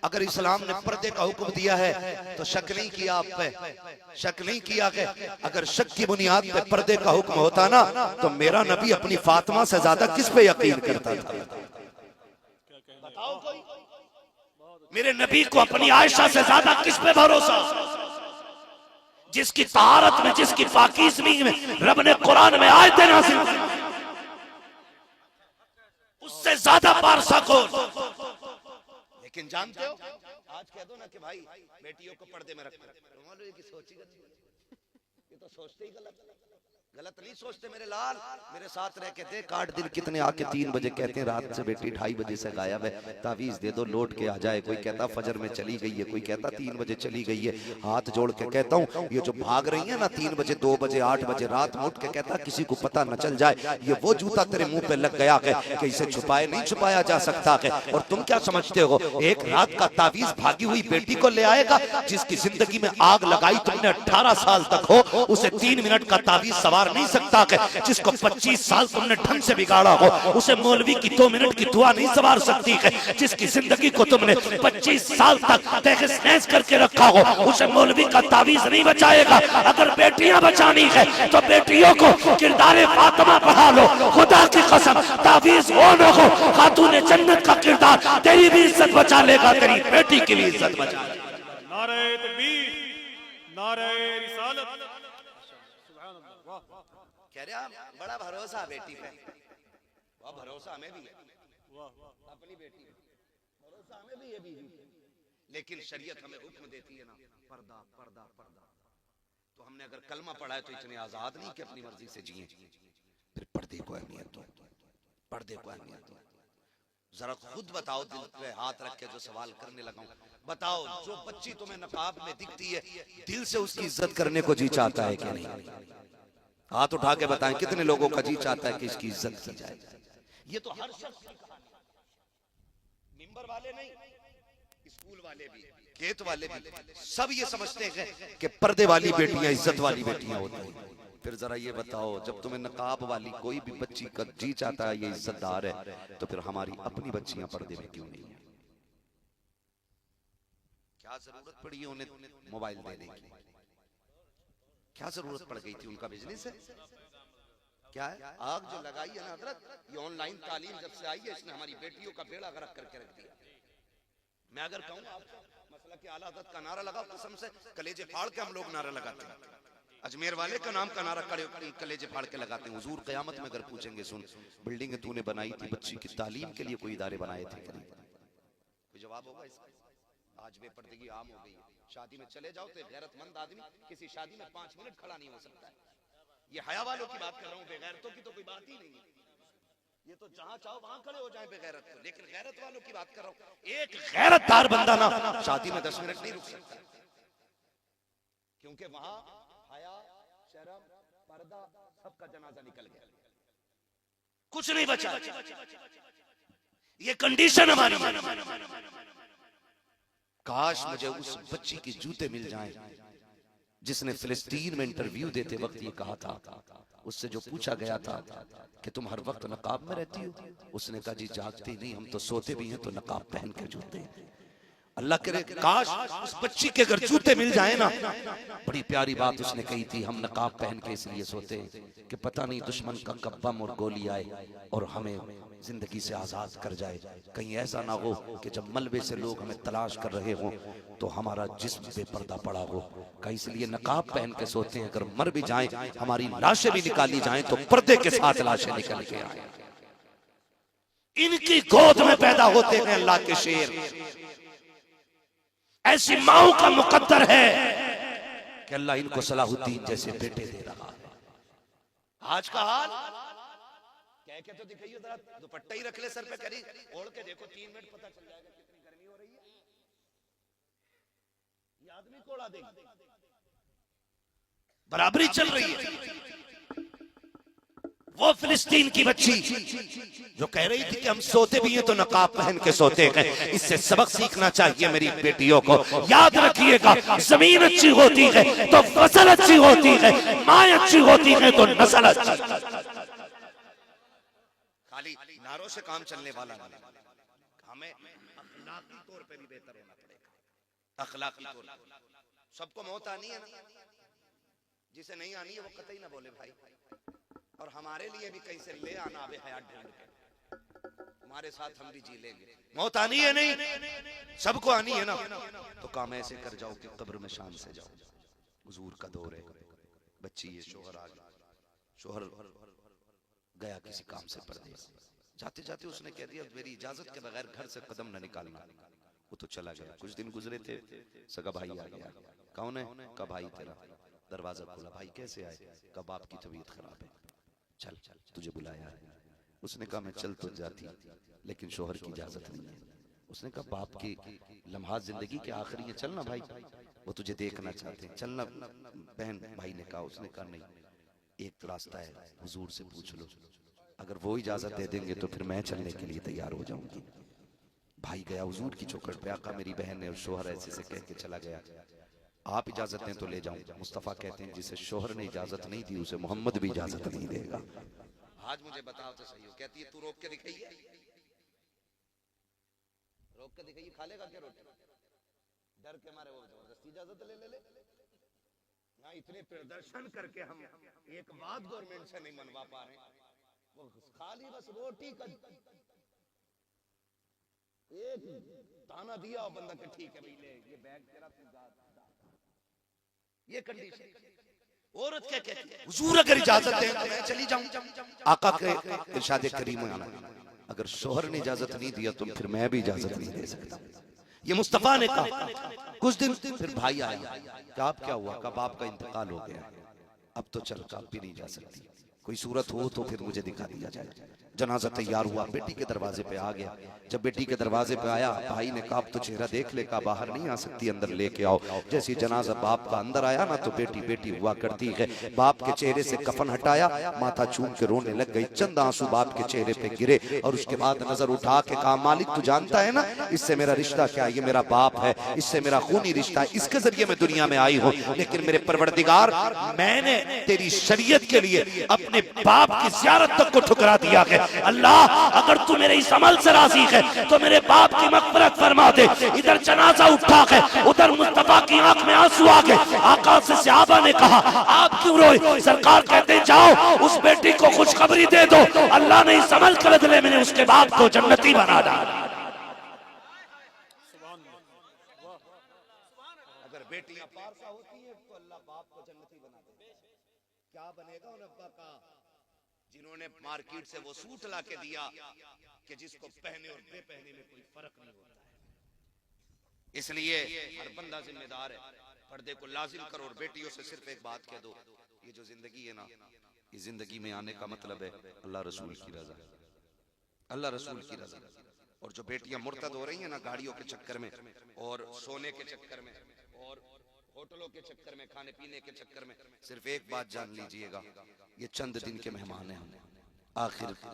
अगर इस्लाम ने पर्दे का हुक्म दिया है तो शक नहीं किया आप पे, शक नहीं किया कि अगर शक की बुनियाद पे पर्दे का हुक्म होता ना तो मेरा नबी अपनी फातिमा से ज्यादा किस पे यकीन करता था। बताओ कोई, मेरे नबी को अपनी आयशा से ज्यादा किस पे भरोसा, जिसकी तहारत में जिसकी पाकीज़गी में रब ने कुरान में आयतें नाज़िल की, उससे ज्यादा पारसा को। लेकिन जानते हो आज कह दो ना कि भाई बेटियों को पर्दे में रखो, मौलवी की सोच ही गलत, ये तो सोचते ही गलत नहीं सोचते। मेरे लाल मेरे साथ रह के देख 8 दिन कितने आके 3 बजे कहते हैं रात से बेटी 2:30 बजे से गायब है, तावीज दे दो लौट के आ जाए, कोई कहता फजर में चली गई है, कोई कहता 3 बजे चली गई है। हाथ जोड़ के कहता हूँ ये जो भाग रही है ना 3 बजे 2 बजे 8 बजे रात में उठ के कहता किसी को पता न चल जाए, ये वो जूता तेरे मुंह पे लग गया है कि इसे छुपाए नहीं छुपाया जा सकता है। और तुम क्या समझते हो एक रात का तावीज भागी हुई बेटी को ले आएगा, जिसकी जिंदगी में आग लगाई तुमने 18 साल तक हो, उसे 3 मिनट का तावीज सवार नहीं सकता है। जिसको 25 साल तुमने ढंग से बिगाड़ा हो उसे मौलवी की 2 मिनट की दुआ नहीं सवार सकती है। जिसकी जिंदगी को तुमने 25 साल तक तहस-नहस करके रखा हो उसे मौलवी का तावीज नहीं बचाएगा। अगर बेटियां बचानी है तो बेटियों को किरदार फातिमा पढ़ा लो, खुदा की कसम तावीज हो न हो खातून जन्नत का किरदार तेरी भी इज्जत बचा लेगा, तेरी बेटी की भी इज्जत बचा लेगा। नारे तकबीर, नारे रिसालत, कह रहे बड़ा भरोसा बेटी पे, वह भरोसा हमें भी है अपनी बेटी पे, भरोसा हमें भी है बीवी पे, लेकिन शरीयत हमें हुक्म देती है ना पर्दा पर्दा पर्दा। तो हमने अगर कलमा पढ़ा है तो इतने आजाद नहीं कि अपनी मर्जी से जिए, फिर पर्दे को अहमियत दो, पर्दे को अहमियत दो। जरा खुद बताओ, दिल पे हाथ रख के जो सवाल करने लगा हूं, बताओ जो बच्ची तुम्हें नकाब में दिखती है दिल से उसकी इज्जत करने को जी चाहता है कि नहीं? हाथ उठा के बताएं कितने लोगों का जी चाहता है कि इसकी इज्जत की जाए। ये तो हर शख्स की कहानी, मिंबर वाले नहीं, स्कूल वाले भी, खेत वाले भी, सब ये समझते हैं कि पर्दे वाली बेटियां इज्जत वाली बेटियां होती हैं। फिर जरा ये बताओ जब तुम्हें नकाब वाली कोई भी बच्ची का जी चाहता है ये इज्जतदार है, तो फिर हमारी अपनी बच्चियां पर्दे में क्यों नहीं है? क्या जरूरत पड़ी है उन्हें मोबाइल देने की? क्या जरूरत पड़ गई थी? उनका बिजनेस है क्या है? आग जो लगाई है ना हजरत, ये ऑनलाइन तालीम जब से आई है इसने हमारी बेटियों का बेड़ा गर्क करके रख दिया। मैं अगर कहूँ आपको मसला कि आला हज़रत का नारा लगाओ, कसम से कलेजे फाड़ के हम लोग नारा लगाते हैं। अजमेर वाले का नाम का नारा कलेजे फाड़ के लगाते हैं। हुजूर क़यामत में अगर पूछेंगे सुन बिल्डिंग तूने बनाई थी बच्ची की तालीम के लिए, कोई इदारे बनाए थे? कोई जवाब होगा इसका? आज बेपर्दगी आम हो गई है। शादी में चले जाओ तो गैरतमंद आदमी किसी शादी में 5 मिनट खड़ा नहीं हो सकता है। ये हया वालों की बात कर रहा हूँ, बेगैरतों की तो कोई बात ही नहीं है। ये तो जहां चाहो वहां खड़े हो जाए बेगैरत को, लेकिन गैरत वालों की बात कर रहा हूँ। एक गैरतदार बंदा ना शादी में 10 मिनट नहीं रुक सकता, क्योंकि वहां हया शर्म पर्दा सबका जनाजा निकल गया, कुछ नहीं बचा। ये कंडीशन हमारी। काश मुझे उस बच्ची के जूते मिल जाएं जिसने फिलिस्तीन में इंटरव्यू देते वक्त ये कहा था, उससे जो पूछा गया था कि तुम हर वक्त नकाब में रहती हो, उसने कहा जी जागती नहीं, हम तो सोते भी हैं तो नकाब पहन के जूते। अल्लाह करे काश उस बच्ची के अगर जूते मिल जाए ना। बड़ी प्यारी बात उसने कही थी, हम नकाब पहन के इसलिए सोते कि पता नहीं दुश्मन का कब बम और गोली आए और हमें जिंदगी से आजाद कर जाए। कहीं ऐसा ना हो कि जब मलबे से लोग हमें तलाश कर रहे हों तो हमारा जिस्म बेपर्दा पड़ा हो। कहीं इसलिए नकाब पहन के सोते हैं, अगर मर भी जाएं, हमारी लाशें भी निकाली जाएं तो पर्दे के साथ लाशें निकल के आए। इनकी गोद में पैदा होते हैं अल्लाह के शेर। ऐसी माओ का मुकद्दर है कि अल्लाह इनको सलाहुद्दीन जैसे बेटे दे रहा है। आज का हाल कह के तो दिखाइए, जरा दुपट्टा ही रख ले सर पे, करी ओढ़ के देखो, 3 मिनट पता चल जाएगा कितनी गर्मी हो रही है। ये आदमी को उड़ा देगा। बराबरी चल रही है। वो फिलिस्तीन की बच्ची जो कह रही थी कि हम सोते भी हैं तो नकाब पहन के सोते हैं, इससे सबक सीखना चाहिए मेरी बेटियों को। याद रखिएगा, जमीन अच्छी होती है तो फसल अच्छी होती है, माँ अच्छी होती है तो नस्ल अच्छी। खाली नारों से काम चलने वाला नहीं, हमें अखलाकी तौर पे भी बेहतर होना पड़ेगा। अखलाकी तौर पे सबको मौत आनी है ना, जिसे नहीं आनी है वो कतई ना बोले भाई। और हमारे लिए भी कहीं से ले आना आवे हयात ढूंढ के, तुम्हारे साथ हम भी जी लेंगे। मौत आनी है नहीं, सबको आनी है ना, तो काम ऐसे कर जाओ कि कब्र में शान से जाओ। हुजूर का दौर है, बच्ची ये शोहर आ गया, शोहर गया किसी काम से परदेस, जाते जाते उसने कह दिया मेरी इजाजत के बगैर घर से कदम न निकालना। वो तो चला गया। कुछ दिन गुजरे थे, सगा भाई आ गया। कौन है? का भाई तेरा। दरवाजा खोला, भाई कैसे आए? का बाप की तबीयत खराब है, चल तुझे बुलाया है। उसने कहा मैं चल तो जाती लेकिन शोहर की इजाजत नहीं है। उसने कहा बाप की लम्हा जिंदगी के आखिरी है, चलना भाई, वो तुझे देखना चाहते हैं, चलना बहन। भाई ने कहा, उसने कहा नहीं, एक रास्ता है, हुजूर से पूछ लो, अगर वो इजाजत दे देंगे तो फिर मैं चलने के लिए तैयार हो जाऊंगी। भाई गया हुजूर की चौखट पे, आका मेरी बहन है और शोहर ऐसे से कह के चला गया, आप इजाजत दें तो ले जाऊं। मुस्तफा कहते हैं जिसे शोहर ने इजाजत नहीं दी उसे मोहम्मद भी इजाजत नहीं देगा। आज मुझे बताओ तो सही हो। कहती है तू रोक के दिखाइए, रोक के दिखाइए, खा लेगा क्या रोटी? डर के मारे वो जबरदस्ती इजाजत ले ले ले। यहाँ इतने प्रदर्शन करके हम एक बात गवर्नमेंट से नहीं मनवा पा रहे, वो खाली बस रोटी का एक दाना दिया और बंदा के ठीक है भाई ले ये बैग तेरा, ये कंडीशन। औरत क्या कहती है? हुजूर अगर इजाजत दें तो मैं चली जाऊं। आका के इरशाद करीम में आना, अगर शोहर ने इजाजत नहीं दिया तो फिर मैं भी इजाजत नहीं दे सकता। ये मुस्तफा ने कहा। कुछ दिन फिर भाई आया, क्या आप क्या हुआ? का बाप का इंतकाल हो गया, अब तो चल का भी नहीं जा सकती, कोई सूरत हो तो फिर मुझे दिखा दिया जाए। जनाजा तैयार हुआ, बेटी के दरवाजे पे आ गया। जब बेटी के दरवाजे पे आया, भाई ने कहा तो चेहरा देख ले, का बाहर नहीं आ सकती, अंदर लेके आओ। जैसे जनाजा बाप का अंदर आया ना तो बेटी बेटी हुआ करती है। बाप के चेहरे से कफन हटाया, माथा चूम के रोने लग गई। चंद आंसू बाप के चेहरे पे गिरे और उसके बाद नजर उठा के कहा मालिक तू जानता है ना इससे मेरा रिश्ता क्या? ये मेरा बाप है, इससे मेरा खूनी रिश्ता है, इसके जरिए मैं दुनिया में आई हूँ। लेकिन मेरे परवरदिगार, मैंने तेरी शरीयत के लिए अपने बाप की ज़ियारत तक को ठुकरा दिया है। अल्लाह अगर तू मेरे इस अमल से राजी है तो मेरे बाप की मग़फ़िरत फरमा दे। इधर जनाजा उठा है, उधर मुस्तफा की आंख में आंसू आ गए। आका से सहाबा ने कहा आप क्यों रोए? सरकार कहते जाओ उस बेटी को खुशखबरी दे दो, अल्लाह ने इस अमल के बदले में उसके बाप को जन्नती बना डाला। अगर बेटियां पारसा होती है तो अल्लाह बाप को जन्नती बना दे। क्या बनेगा उन अब्बा का जिन्होंने मार्केट से वो सूट ला के दिया कि जिसको पहने और बेपहने में कोई फर्क नहीं होता है। इसलिए हर बंदा जिम्मेदार है, पर्दे को लाजिम करो। और बेटियों से सिर्फ एक बात कह दो, ये जो जिंदगी है ना, ये जिंदगी में आने का मतलब है अल्लाह रसूल की रजा, अल्लाह रसूल की रजा। और जो बेटियां मुर्तद हो रही हैं ना गाड़ियों के चक्कर में और सोने के चक्कर में और होटलों के चक्कर में, खाने पीने के चक्कर में, सिर्फ एक बात जान लीजिएगा, ये चंद दिन के मेहमान हैं, हम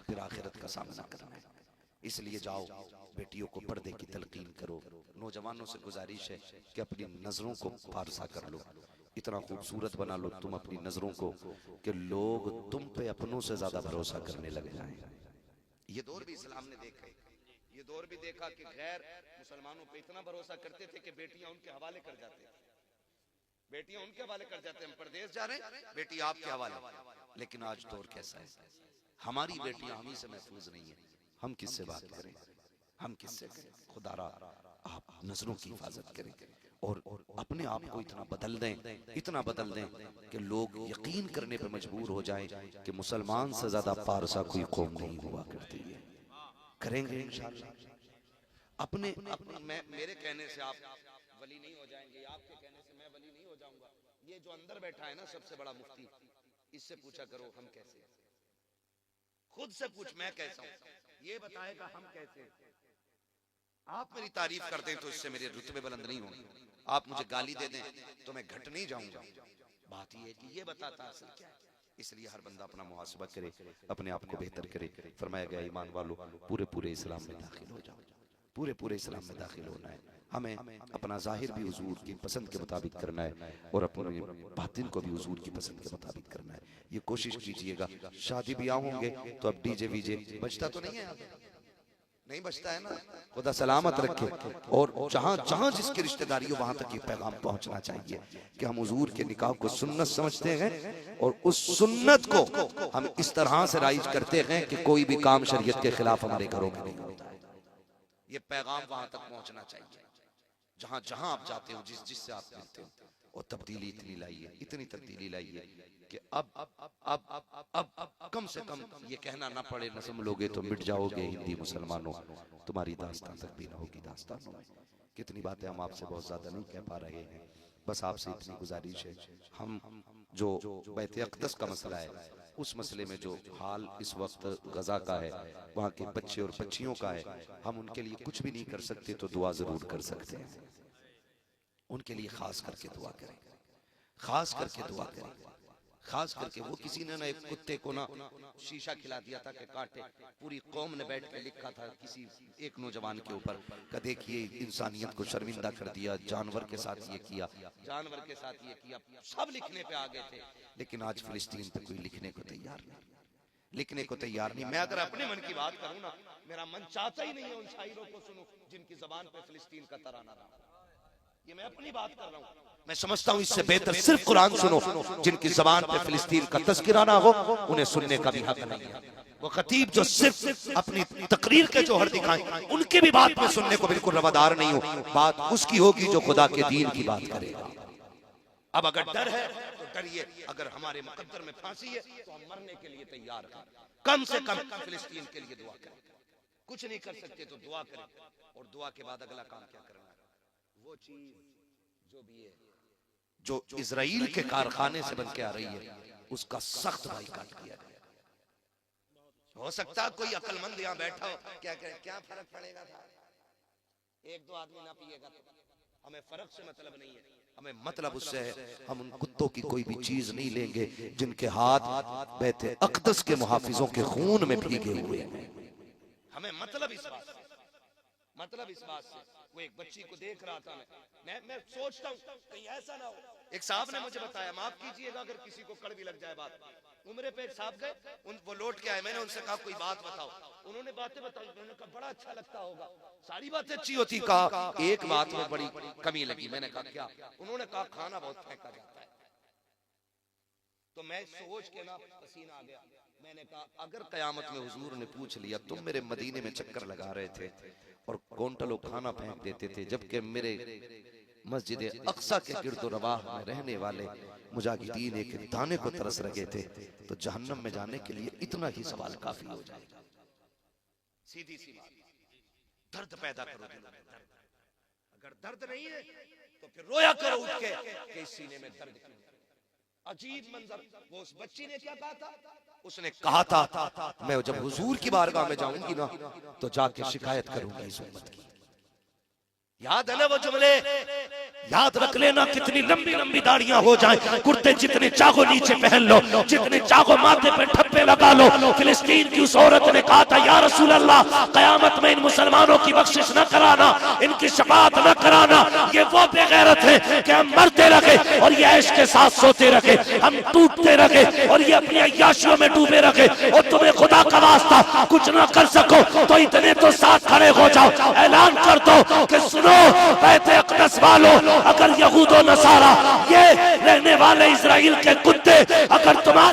फिर आखिरत का सामना करना है। इसलिए जाओ बेटियों को पर्दे की तलकीन करो। नौजवानों से गुजारिश है कि अपनी नजरों को पारसा कर लो, इतना खूबसूरत बना लो तुम अपनी नजरों को कि लोग तुम पे अपनों से ज्यादा भरोसा करने लग जाएं। ये दौर भी इस्लाम ने देखा है, ये दौर भी देखा कि गैर मुसलमानों पे इतना भरोसा करते थे कि बेटियां उनके हवाले कर जाते, बेटियां उनके हवाले कर जाते, हम परदेश जा रहे हैं बेटी आपके हवाले। लेकिन आज दौर कैसा है, हमारी बेटियां हम ही से महफूज नहीं है, हम किससे बात करें, हम किससे करें? खुदारा आप नजरों की हिफाजत करें और अपने आप को इतना बदल दें, इतना बदल दें कि लोग यकीन करने पर मजबूर हो जाएं कि मुसलमान से ज्यादा पारसा कोई कौम नहीं हुआ करती है। करेंगे इंशाअल्लाह। अपने मेरे कहने से आप वली नहीं हो जाएंगे, आपके कहने से मैं वली नहीं हो जाऊंगा। ये जो अंदर बैठा है ना सबसे बड़ा मुफ्ती, इससे पूछा करो हम कैसे हैं। खुद से पूछ मैं कैसा हूं, ये बताएगा हम कैसे हैं। आप मेरी तारीफ कर दें तो इससे मेरे रुतबे बुलंद नहीं होंगे, आप मुझे गाली दे दें तो मैं घट नहीं जाऊंगा। बात ये है कि ये बताता असल क्या है। इसलिए हर बंदा अपना मुहासबा करे, अपने आप को बेहतर करे। फरमाया गया ईमान वालों पूरे पूरे इस्लाम में दाखिल हो जाओ, पूरे पूरे इस्लाम में दाखिल होना है। हमें अपना जाहिर भी हुजूर की पसंद के मुताबिक करना है और अपने बातिन को भी हुजूर की पसंद के मुताबिक करना है। ये कोशिश कीजिएगा। शादी ब्याह होंगे तो अब डीजे वीजे बजता तो नहीं है, नहीं बचता है ना, खुदा सलामत रखे। और जहां जहां जिसकी रिश्तेदारी हो वहां तक ये पैगाम पहुंचना चाहिए कि हम हुजूर के निकाह को सुन्नत समझते हैं और उस सुन्नत को हम इस तरह से राइज करते हैं कि कोई भी काम शरीयत के खिलाफ हमारे घरों में नहीं होता है। ये पैगाम वहां तक पहुंचना चाहिए जहां जहां आप जाते हो, जिससे आप मिलते हो। और तब्दीली इतनी लाइए, इतनी तब्दीली लाइए कि अब कम से कम ये कहना ना पड़े न समझोगे तो मिट जाओगे हिंदी मुसलमानों, तुम्हारी दास्तान तक भी ना होगी दास्तानों में। कितनी बातें हम आपसे बहुत ज्यादा नहीं कह पा रहे हैं, बस आपसे इतनी गुजारिश है। हम जो बैत अक़दस का मसला है, उस मसले में जो हाल इस वक्त गजा का है, वहाँ के बच्चे और बच्चियों का है, हम उनके लिए कुछ भी नहीं कर सकते तो दुआ जरूर कर सकते हैं। उनके लिए खास करके दुआ करें, खास करके दुआ करें। खास करके वो किसी ने ना एक कुत्ते को ना शीशा खिला दिया था कि काटे, पूरी कौम ने बैठ के लिखा था किसी एक नौजवान के ऊपर कि देखिए इंसानियत को शर्मिंदा कर दिया, जानवर के साथ ये किया, जानवर के साथ ये किया। सब लिखने पे आ गए थे, लेकिन आज फिलिस्तीन पे कोई लिखने को तैयार नहीं, लिखने को तैयार नहीं। मैं अगर अपने मन की बात करूं ना, मेरा मन चाहता ही नहीं है उन शायरों को सुनूं जिनकी जबान पे फिलिस्तीन का तराना रहा। ये मैं अपनी बात कर रहा हूं। मैं समझता हूं इससे बेहतर सिर्फ कुरान सुनो, जिनकी जबान पे फिलिस्तीन का तज़किरा ना हो उन्हें सुनने का भी हक नहीं है। वो खतीब जो सिर्फ अपनी तकरीर के जोहर दिखाएं, उनके भी बात में सुनने को बिल्कुल रवादार नहीं हो। बात उसकी होगी जो खुदा के दीन की बात करेगा। अब अगर डर है तो डरिए, अगर हमारे मुकद्दर में फांसी है तो हम मरने के लिए तैयार हैं। कम से कम फिलिस्तीन के लिए दुआ करें। कुछ नहीं कर सकते तो दुआ करें, और दुआ के बाद अगला काम क्या करना है, वो चीज जो भी है जो इजराइल के कारखाने से बन के आ रही है उसका सख्त बाइकाट किया गया। हो सकता कोई अक्लमंद यहाँ बैठा हो, क्या करें, क्या फर्क पड़ेगा था, एक दो आदमी ना पिएगा तो। हमें फर्क से मतलब नहीं है, हमें मतलब उससे है हम उन कुत्तों की कोई भी चीज नहीं लेंगे जिनके हाथ बैत अक़दस के मुहाफिजों के खून में भीगे हुए हैं। हमें मतलब इस बात से, मतलब इस बात से। वो एक बच्ची को देख रहा था, मैं सोचता हूँ कहीं ऐसा ना हो। एक साहब ने मुझे बताया, माफ कीजिएगा अगर किसी को कड़वी लग जाए बात, उम्रे पे एक साहब गए, वो लौट के आए, मैंने उनसे कहा कोई बात बताओ, उन्होंने बातें बताई, उन्होंने कहा बड़ा अच्छा लगता होगा, सारी बातें अच्छी होती, कहा एक बात में बड़ी कमी लगी। मैंने कहा क्या? उन्होंने कहा खाना बहुत फेंका जाता है। तो मैं सोच के ना पसीना आ गया। मैंने कहा अगर कयामत में हुजूर ने पूछ लिया तुम मेरे मदीने में चक्कर लगा रहे थे और क्विंटलों खाना फेंक देते थे, जबकि मेरे मस्जिद अक्सा के गिरदो रवाह में रहने वाले मुजाहिदीन एक दाने को तरस रहे थे, तो जहन्नम में जाने के लिए इतना ही सवाल काफी हो जाएगा। सीधी सी बात, दर्द पैदा करो दिल में, दर्द। अगर दर्द नहीं है तो फिर रोया करो उठ के कि इस सीने में दर्द क्यों। अजीब मंजर, वो उस बच्ची ने क्या कहा था, उसने कहा था मैं जब हुजूर की बारगाह में जाऊंगी ना तो जाके शिकायत करूंगी इस उम्मत की। याद है ना वो जुमले, याद रख लेना। कितनी लंबी लंबी दाढ़ियां हो जाएं, कुर्ते जितने चाहो नीचे पहन लो, जितने चाहो माथे पे ठप्पे लगा लो। फिलिस्तीन की उस औरत ने कहा था या रसूल अल्लाह कयामत में इन मुसलमानों की बख्शिश न कराना, इनकी शफाअत न कराना। ये वो बेगैरत है कि हम मरते रहे और ये ऐश के साथ सोते रहे, हम टूटते रहे और ये अपनी अय्याशियों में डूबे रहे। और तुम्हें खुदा का वास्ता कुछ न कर सको तो इतने तो साथ खड़े हो जाओ, ऐलान कर दो कि सुनो बैत अक़दस वालों, अगर यहूद और नसारा ये रहने वाले इजराइल के कुत्ते अगर तुम्हारे